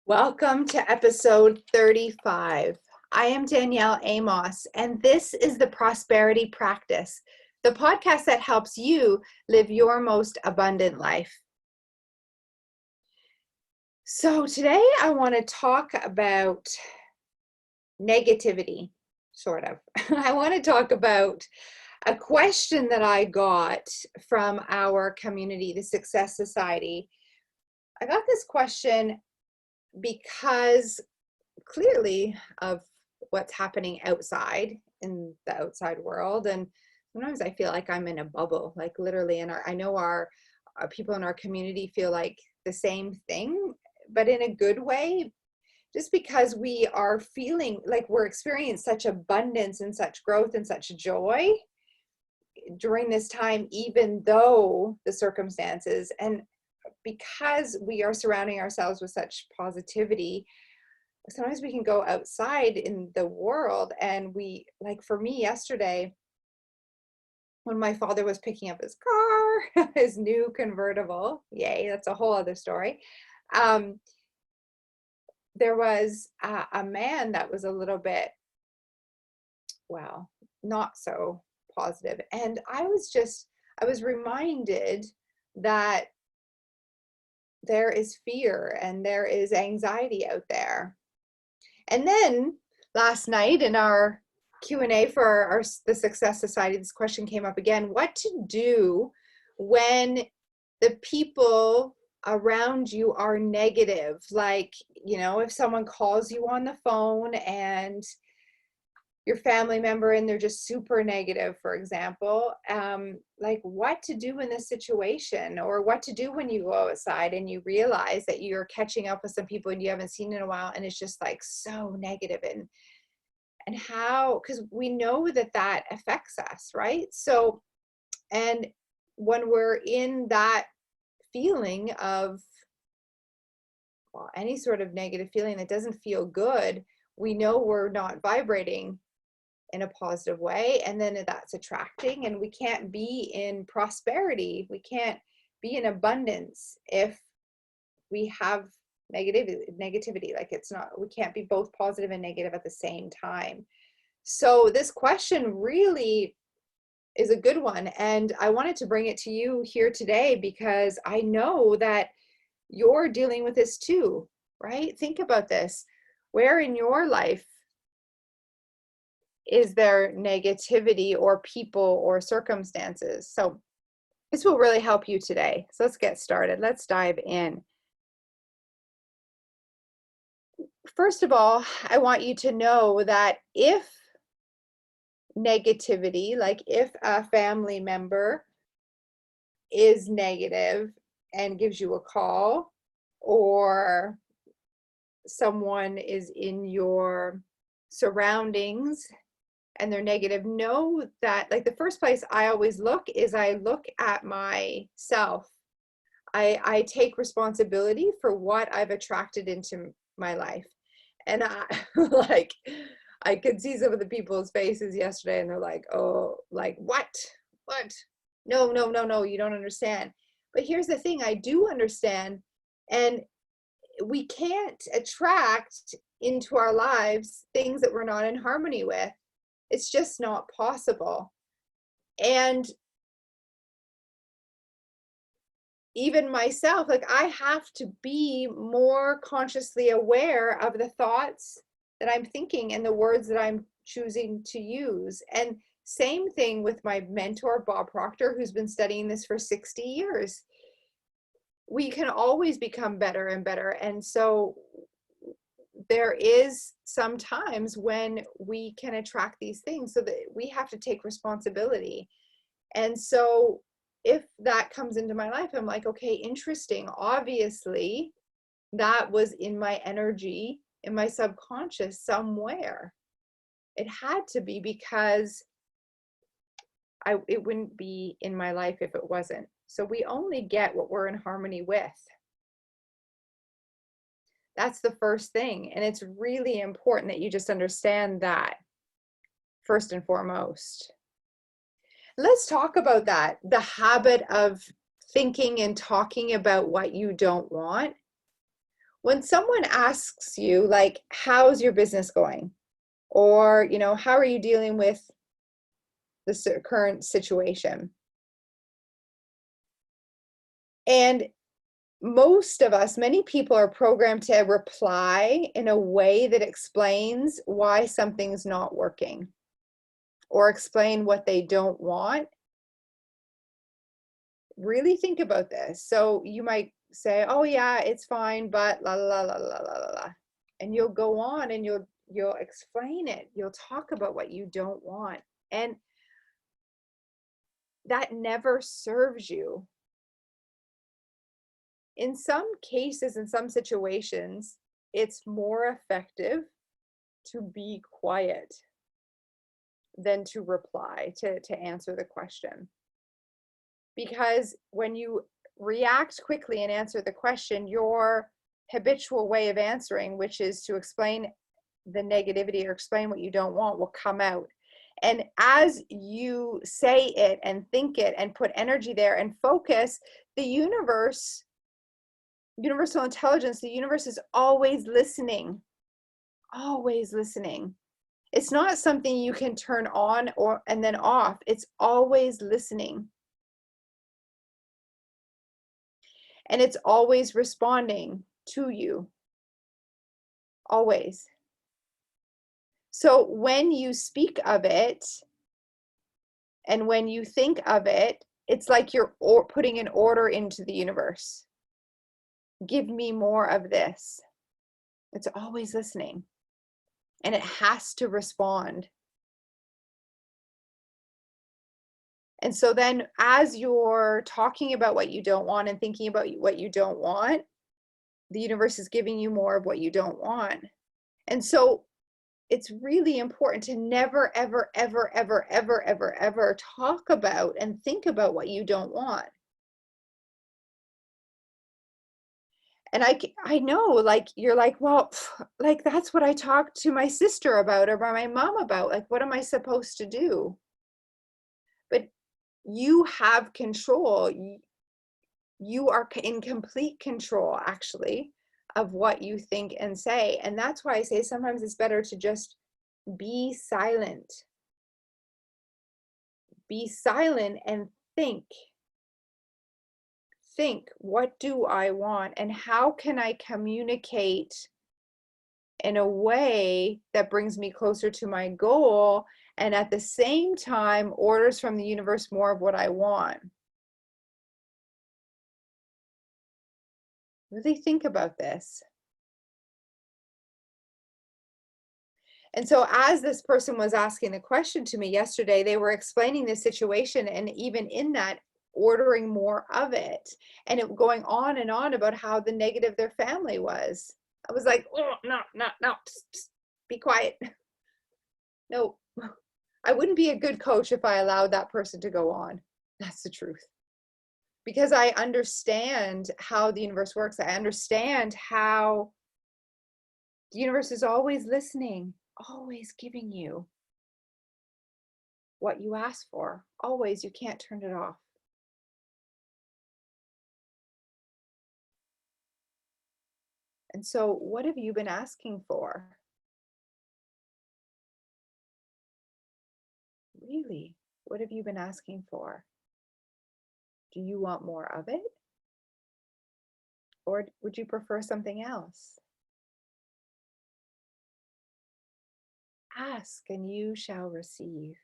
Welcome to episode 35. I am Danielle Amos, and this is the Prosperity Practice, the podcast that helps you live your most abundant life. So today I want to talk about negativity, sort of. I want to talk about a question that I got from our community, the Success Society. I got this question because clearly of what's happening outside in the outside world, and sometimes I feel like I'm in a bubble, like literally. And I know our people in our community feel like the same thing, but in a good way, just because we are feeling like we're experiencing such abundance and such growth and such joy during this time, even though the circumstances, and because we are surrounding ourselves with such positivity, sometimes we can go outside in the world and we, like for me yesterday, when my father was picking up his car, his new convertible, yay, that's a whole other story. There was a man that was a little bit, well, not so positive. And I was reminded that there is fear and there is anxiety out there. And then last night in our Q&A for the Success Society, this question came up again: what to do when the people around you are negative? Like, if someone calls you on the phone and your family member and they're just super negative, for example, like what to do in this situation, or what to do when you go outside and you realize that you're catching up with some people and you haven't seen in a while, and it's just like so negative, and how, because we know that affects us, right? So, and when we're in that feeling of, well, any sort of negative feeling that doesn't feel good, we know we're not vibrating in a positive way, and then that's attracting, and we can't be in prosperity, we can't be in abundance if we have negativity. Like, it's not, we can't be both positive and negative at the same time. So this question really is a good one, and I wanted to bring it to you here today because I know that you're dealing with this too, right? Think about this. Where in your life is there negativity, or people or circumstances? So this will really help you today. So let's get started. Let's dive in. First of all, I want you to know that if negativity, like if a family member is negative and gives you a call, or someone is in your surroundings and they're negative, know that, like, the first place I always look is I look at myself. I take responsibility for what I've attracted into my life. And like, I could see some of the people's faces yesterday and they're like, oh, like, what? No, you don't understand. But here's the thing, I do understand. And we can't attract into our lives things that we're not in harmony with. It's just not possible. And even myself, like, I have to be more consciously aware of the thoughts that I'm thinking and the words that I'm choosing to use. And same thing with my mentor, Bob Proctor, who's been studying this for 60 years. We can always become better and better. And so there is some times when we can attract these things, so that we have to take responsibility. And so if that comes into my life, I'm like, okay, interesting. Obviously, that was in my energy, in my subconscious somewhere. It had to be, because it wouldn't be in my life if it wasn't. So we only get what we're in harmony with. That's the first thing. And it's really important that you just understand that first and foremost. Let's talk about that. The habit of thinking and talking about what you don't want. When someone asks you, like, how's your business going? Or, how are you dealing with the current situation? And most of us, many people are programmed to reply in a way that explains why something's not working or explain what they don't want. Really think about this. So you might say, oh yeah, it's fine, but la la la la la la la. And you'll go on and you'll explain it. You'll talk about what you don't want. And that never serves you. In some cases, in some situations, it's more effective to be quiet than to reply, to answer the question. Because when you react quickly and answer the question, your habitual way of answering, which is to explain the negativity or explain what you don't want, will come out. And as you say it and think it and put energy there and focus, the universe, universal intelligence, the universe is always listening, always listening. It's not something you can turn on and then off. It's always listening. And it's always responding to you. Always. So when you speak of it and when you think of it, it's like you're putting an order into the universe. Give me more of this. It's always listening. And it has to respond. And so then as you're talking about what you don't want and thinking about what you don't want, the universe is giving you more of what you don't want. And so it's really important to never, ever, ever, ever, ever, ever, ever talk about and think about what you don't want. And I know, like, you're like, well, like, that's what I talked to my sister about or my mom about. Like, what am I supposed to do? But you have control. You are in complete control, actually, of what you think and say. And that's why I say sometimes it's better to just be silent. Be silent and think. Think, what do I want? And how can I communicate in a way that brings me closer to my goal? And at the same time, orders from the universe more of what I want. Really think about this. And so as this person was asking the question to me yesterday, they were explaining the situation, and even in that, ordering more of it, and it going on and on about how the negative their family was. I was like, oh, no, no, no, psst, be quiet. No, I wouldn't be a good coach if I allowed that person to go on. That's the truth. Because I understand how the universe works. I understand how the universe is always listening, always giving you what you ask for. Always, you can't turn it off. And so, what have you been asking for? Really, what have you been asking for? Do you want more of it? Or would you prefer something else? Ask and you shall receive.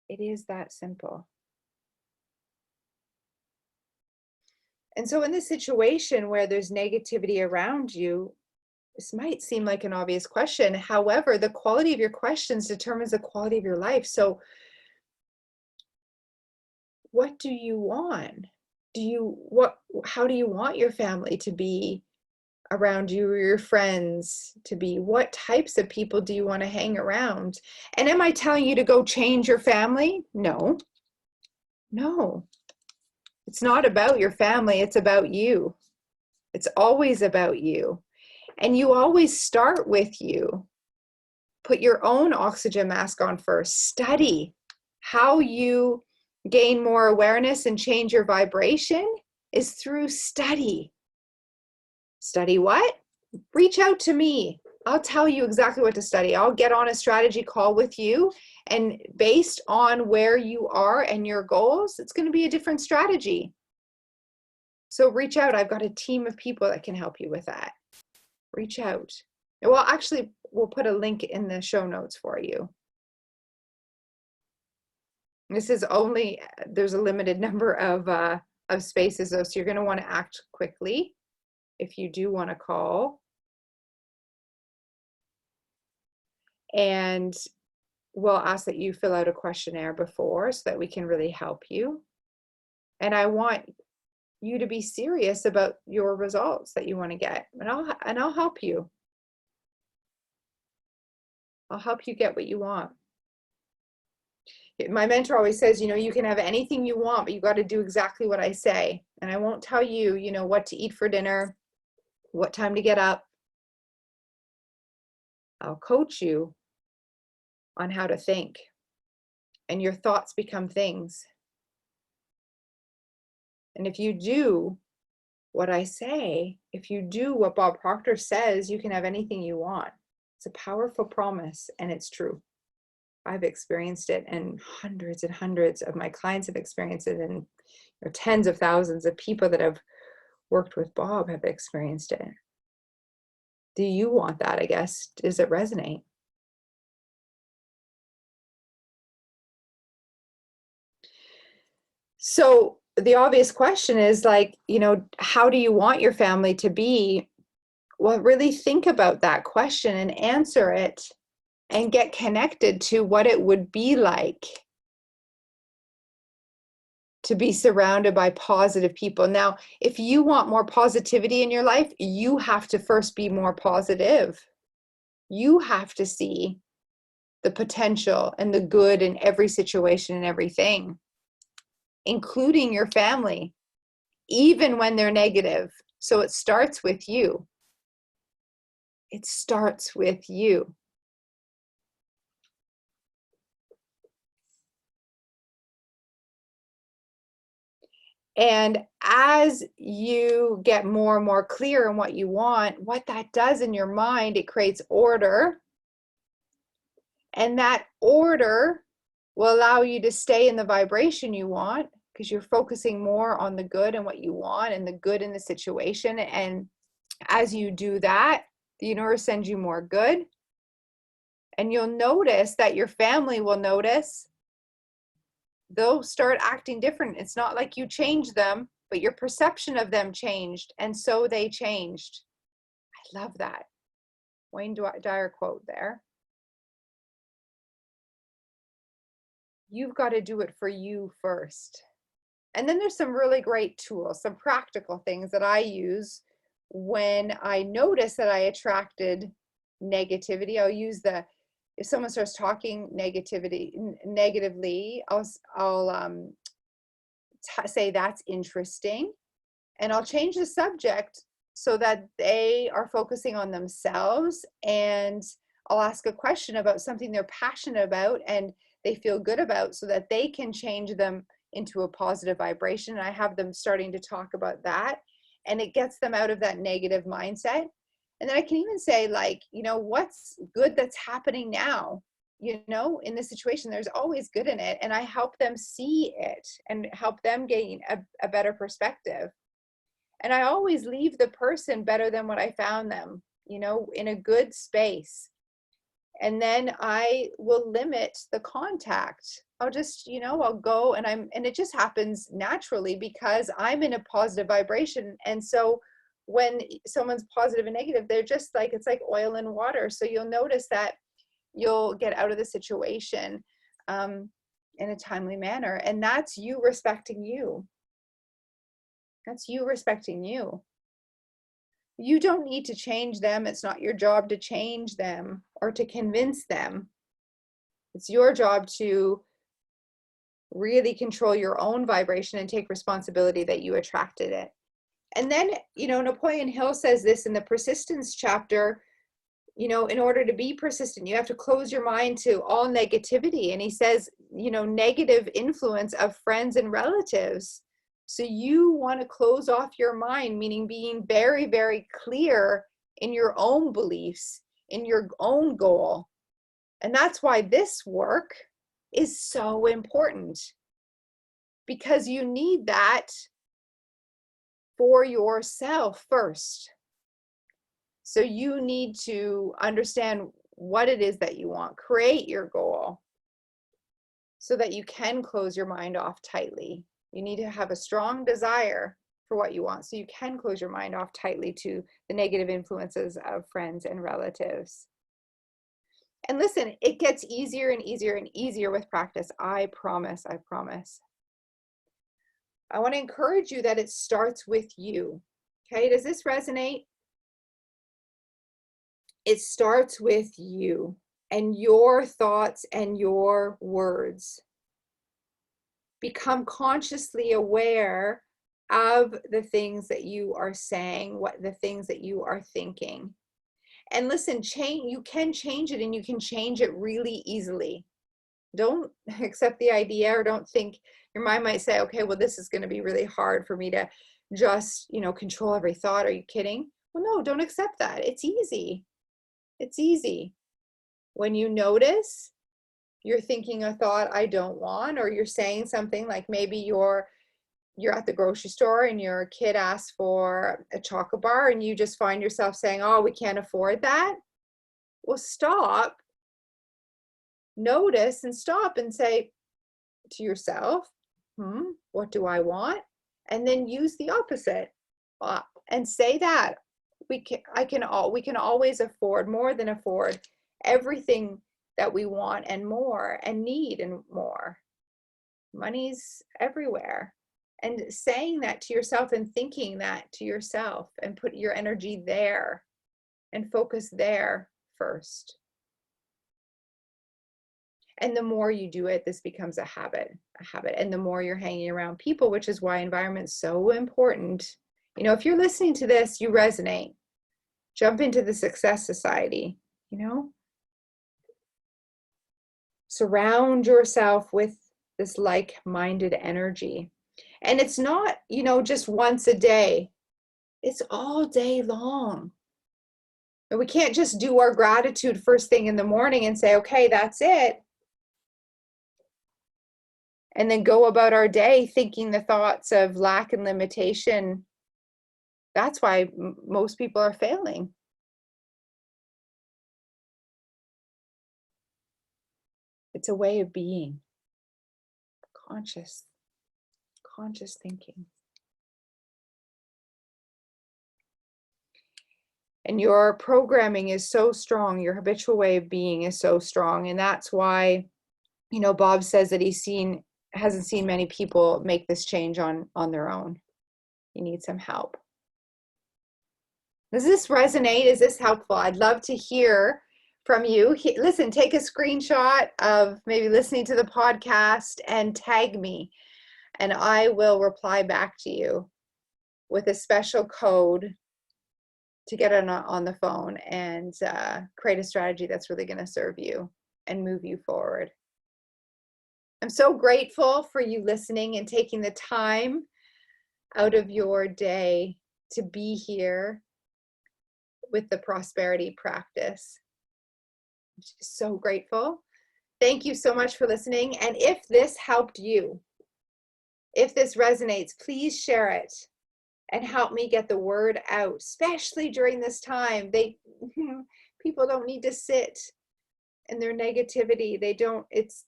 It is that simple. And so in this situation where there's negativity around you, this might seem like an obvious question. However, the quality of your questions determines the quality of your life. So what do you want? How do you want your family to be around you, or your friends to be? What types of people do you want to hang around? And am I telling you to go change your family? No. No. It's not about your family, it's about you. It's always about you. And you always start with you. Put your own oxygen mask on first. Study how you gain more awareness and change your vibration is through study. Study what? Reach out to me. I'll tell you exactly what to study. I'll get on a strategy call with you, and based on where you are and your goals, it's going to be a different strategy. So reach out. I've got a team of people that can help you with that. Reach out. Well, actually, we'll put a link in the show notes for you. This is only, there's a limited number of spaces though, so you're going to want to act quickly if you do want to call. And we'll ask that you fill out a questionnaire before so that we can really help you. And I want you to be serious about your results that you want to get, and I'll help you. I'll help you get what you want. My mentor always says, you know, you can have anything you want, but you got to do exactly what I say. And I won't tell you, you know, what to eat for dinner, what time to get up. I'll coach you on how to think, and your thoughts become things. And if you do what I say, if you do what Bob Proctor says, you can have anything you want. It's a powerful promise, and it's true. I've experienced it, and hundreds of my clients have experienced it, and you know, tens of thousands of people that have worked with Bob have experienced it. Do you want that, I guess? Does it resonate? So the obvious question is, like, you know, how do you want your family to be? Well, really think about that question and answer it, and get connected to what it would be like to be surrounded by positive people. Now, if you want more positivity in your life, you have to first be more positive. You have to see the potential and the good in every situation and everything, including your family, even when they're negative. So it starts with you. It starts with you. And as you get more and more clear on what you want, what that does in your mind, it creates order. And that order will allow you to stay in the vibration you want, because you're focusing more on the good and what you want and the good in the situation. And as you do that, the universe sends you more good. And you'll notice that your family will notice. They'll start acting different. It's not like you changed them, but your perception of them changed, and so they changed. I love that Wayne Dyer quote there. You've got to do it for you first. And then there's some really great tools, some practical things that I use when I notice that I attracted negativity. I'll use if someone starts talking negatively, I'll say that's interesting, and I'll change the subject so that they are focusing on themselves, and I'll ask a question about something they're passionate about and they feel good about, so that they can change them into a positive vibration. And I have them starting to talk about that, and it gets them out of that negative mindset. And then I can even say, like, you know, what's good that's happening now? You know, in this situation, there's always good in it. And I help them see it and help them gain a better perspective. And I always leave the person better than what I found them, you know, in a good space. And then I will limit the contact. I'll just, you know, I'll go and it just happens naturally because I'm in a positive vibration. And so when someone's positive and negative, they're just like, it's like oil and water. So you'll notice that you'll get out of the situation in a timely manner. And that's you respecting you. That's you respecting you. You don't need to change them. It's not your job to change them or to convince them. It's your job to really control your own vibration and take responsibility that you attracted it. And then, you know, Napoleon Hill says this in the persistence chapter, you know, in order to be persistent, you have to close your mind to all negativity. And he says, you know, negative influence of friends and relatives. So you want to close off your mind, meaning being very, very clear in your own beliefs, in your own goal. And that's why this work is so important, because you need that for yourself first. So you need to understand what it is that you want. Create your goal so that you can close your mind off tightly. You need to have a strong desire for what you want so you can close your mind off tightly to the negative influences of friends and relatives. And listen, it gets easier and easier and easier with practice. I promise, I promise. I want to encourage you that it starts with you. Okay, does this resonate? It starts with you and your thoughts and your words. Become consciously aware of the things that you are saying, what the things that you are thinking. And listen, you can change it, and you can change it really easily. Don't accept the idea, or don't think, your mind might say, okay, well, this is going to be really hard for me to just, control every thought. Are you kidding? Well, no, don't accept that. It's easy. It's easy. When you notice you're thinking a thought I don't want, or you're saying something like, maybe you're at the grocery store and your kid asks for a chocolate bar and you just find yourself saying, oh, we can't afford that. Well, stop, notice, and stop and say to yourself, what do I want? And then use the opposite and say that we can always afford, more than afford, everything that we want and more, and need and more. Money's everywhere. And saying that to yourself and thinking that to yourself, and put your energy there and focus there first. And the more you do it, this becomes a habit. And the more you're hanging around people, which is why environment's so important. If you're listening to this, you resonate. Jump into the Success Society, Surround yourself with this like-minded energy. And it's not, just once a day. It's all day long. And we can't just do our gratitude first thing in the morning and say, okay, that's it. And then go about our day thinking the thoughts of lack and limitation. That's why most people are failing. It's a way of being. Conscious thinking. And your programming is so strong. Your habitual way of being is so strong. And that's why, Bob says that hasn't seen many people make this change on their own. You need some help. Does this resonate? Is this helpful? I'd love to hear from you. Listen, take a screenshot of maybe listening to the podcast and tag me, and I will reply back to you with a special code to get on the phone and create a strategy that's really going to serve you and move you forward. I'm so grateful for you listening and taking the time out of your day to be here with the prosperity practice. I'm just so grateful. Thank you so much for listening. And if this helped you, if this resonates, please share it and help me get the word out, especially during this time. People don't need to sit in their negativity.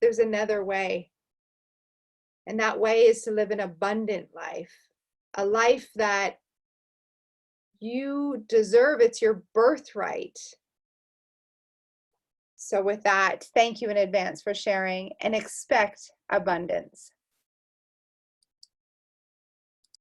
There's another way. And that way is to live an abundant life, a life that you deserve. It's your birthright. So with that, thank you in advance for sharing, and expect abundance.